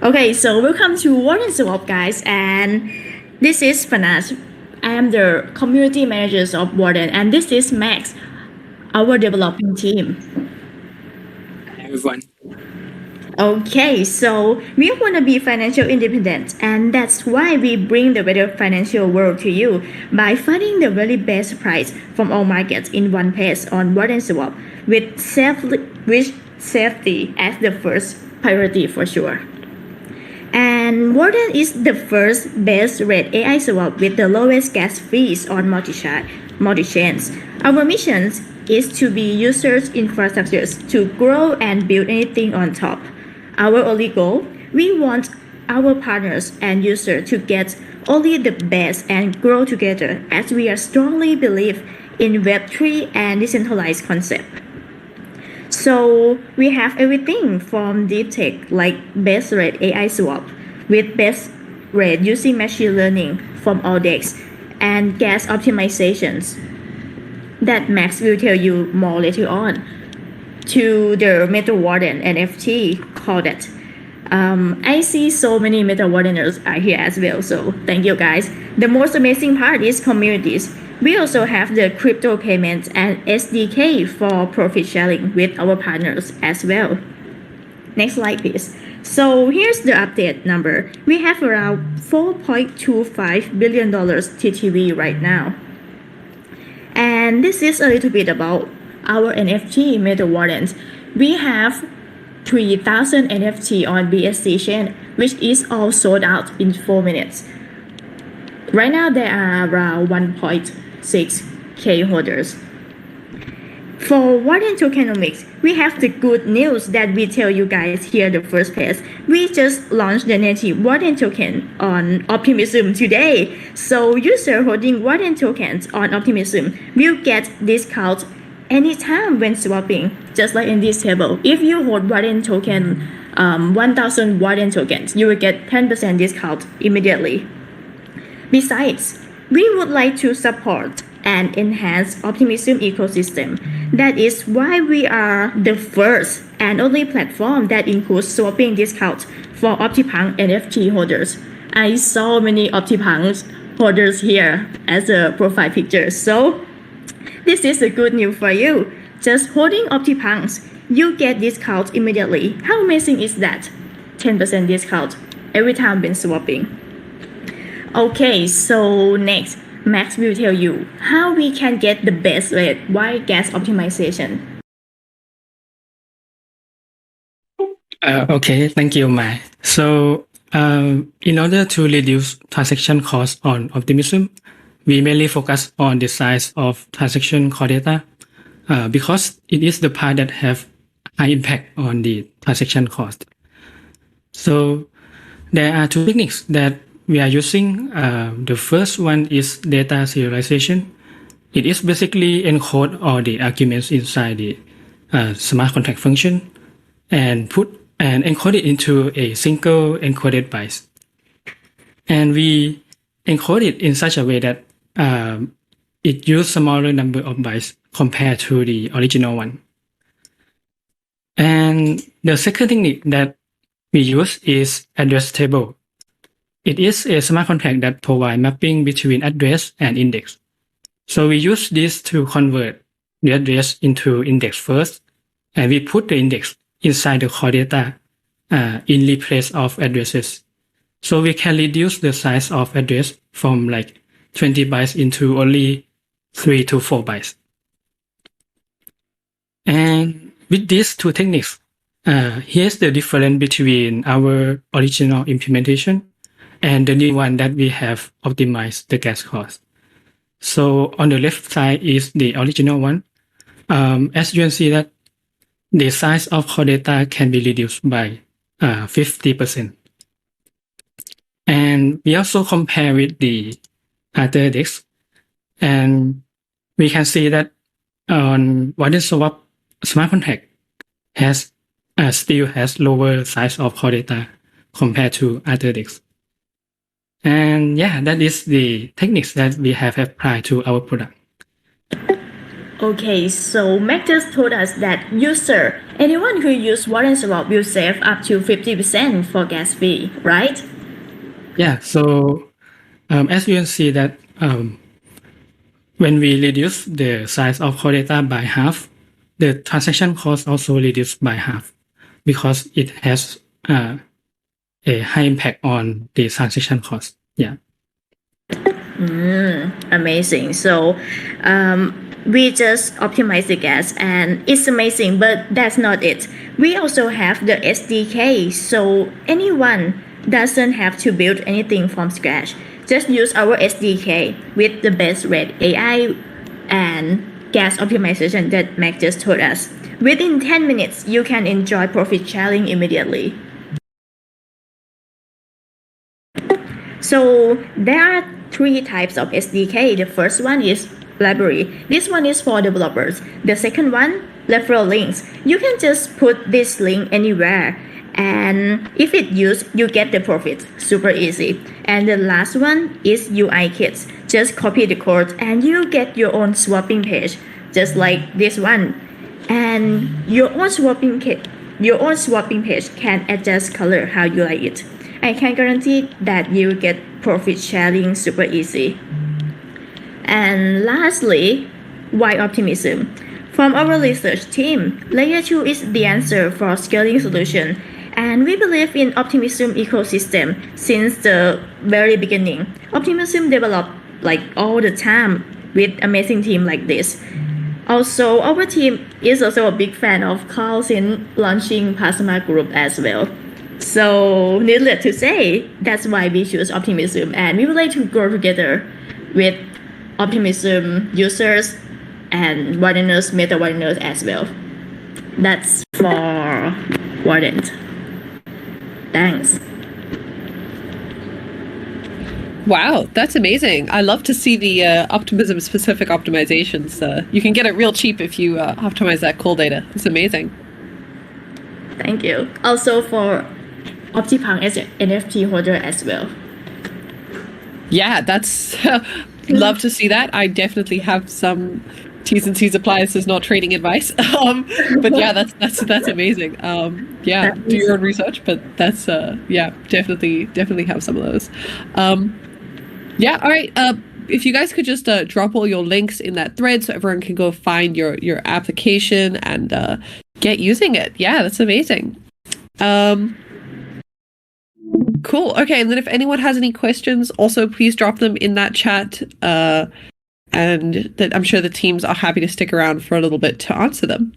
Okay, so welcome to WardenSwap's, guys, and this is Fanas. I am the community manager of Warden, and this is Max, our developing team. Hi everyone. Okay, so we want to be financial independent, and that's why we bring the better financial world to you by finding the very best price from all markets in one place on WardenSwap with safety as the first priority for sure. And Warden is the first best rate AI swap with the lowest gas fees on multi-chains. Our mission is to be users' infrastructures to grow and build anything on top. Our only goal, we want our partners and users to get only the best and grow together as we are strongly believe in Web3 and decentralized concept. So we have everything from deep tech like best rate AI swap with best rate using machine learning from all decks and gas optimizations that Max will tell you more later on to the Meta Warden NFT called it. I see so many Meta Wardeners are here as well, so thank you guys. The most amazing part is communities. We also have the crypto payments and SDK for profit sharing with our partners as well. Next slide, please. So here's the update number. We have around $4.25 billion TTV right now. And this is a little bit about our NFT Meta Wardens. We have 3,000 NFT on BSC chain, which is all sold out in 4 minutes. Right now, there are around 1.6K holders. For Warden Tokenomics, we have the good news that we tell you guys here the first place. We just launched the native Warden token on Optimism today. So users holding Warden tokens on Optimism will get discount anytime when swapping, just like in this table. If you hold Warden token, 1,000 Warden tokens, you will get 10% discount immediately. Besides, we would like to support and enhance Optimism ecosystem. That is why we are the first and only platform that includes swapping discount for OptiPunk NFT holders. I saw many OptiPunk holders here as a profile picture, so this is a good news for you. Just holding OptiPunks, you get discount immediately. How amazing is that? 10% discount every time when swapping. Okay, so next, Max will tell you how we can get the best rate while gas optimization. Okay, thank you, Mai. So, in order to reduce transaction costs on Optimism, we mainly focus on the size of transaction core data because it is the part that have high impact on the transaction cost. So, there are two techniques that we are using. The first one is data serialization. It is basically encode all the arguments inside the smart contract function and encode it into a single encoded byte. And we encode it in such a way that it uses smaller number of bytes compared to the original one. And the second technique that we use is address table. It is a smart contract that provides mapping between address and index. So we use this to convert the address into index first, and we put the index inside the core data in place of addresses. So we can reduce the size of address from like 20 bytes into only 3 to 4 bytes. And with these two techniques, here's the difference between our original implementation and the new one that we have optimized the gas cost. So on the left side is the original one. As you can see that the size of core data can be reduced by 50%. And we also compare with the other DEX, and we can see that on WardenSwap smart contract has still has lower size of core data compared to other DEX. And yeah, that is the techniques that we have applied to our product. Okay, so Mac just told us that anyone who use WardenSwap will save up to 50% for gas fee, right? Yeah, so as you can see that when we reduce the size of core data by half, the transaction cost also reduced by half because it has a high impact on the transaction cost. Yeah. Amazing. So we just optimize the gas and it's amazing, but that's not it. We also have the SDK, so anyone doesn't have to build anything from scratch. Just use our SDK with the best rate AI and gas optimization that Mac just told us. Within 10 minutes, you can enjoy profit sharing immediately. So there are three types of SDK. The first one is library. This one is for developers. The second one, referral links. You can just put this link anywhere, and if it used, you get the profit. Super easy. And the last one is UI kits. Just copy the code and you get your own swapping page, just like this one. And your own swapping page can adjust color how you like it. I can guarantee that you get profit sharing super easy. And lastly, why Optimism? From our research team, Layer 2 is the answer for scaling solution, and we believe in Optimism ecosystem since the very beginning. Optimism developed like all the time with amazing team like this. Also, our team is also a big fan of Cloud in launching Plasma Group as well. So, needless to say, that's why we choose Optimism, and we would like to grow together with Optimism users and Wardeners, meta Wardeners as well. That's for Warden. Thanks. Wow, that's amazing. I love to see the Optimism specific optimizations. You can get it real cheap if you optimize that cool data. It's amazing. Thank you. Also for OptiPunk as an NFT holder as well. Yeah, that's love to see that. I definitely have some T's and C's applies as not trading advice. But yeah, that's amazing. Yeah, do your own research, but that's yeah, definitely have some of those. Yeah, all right. If you guys could just drop all your links in that thread so everyone can go find your application and get using it. Yeah, that's amazing. Cool. Okay, and then if anyone has any questions, also please drop them in that chat. And that I'm sure the teams are happy to stick around for a little bit to answer them.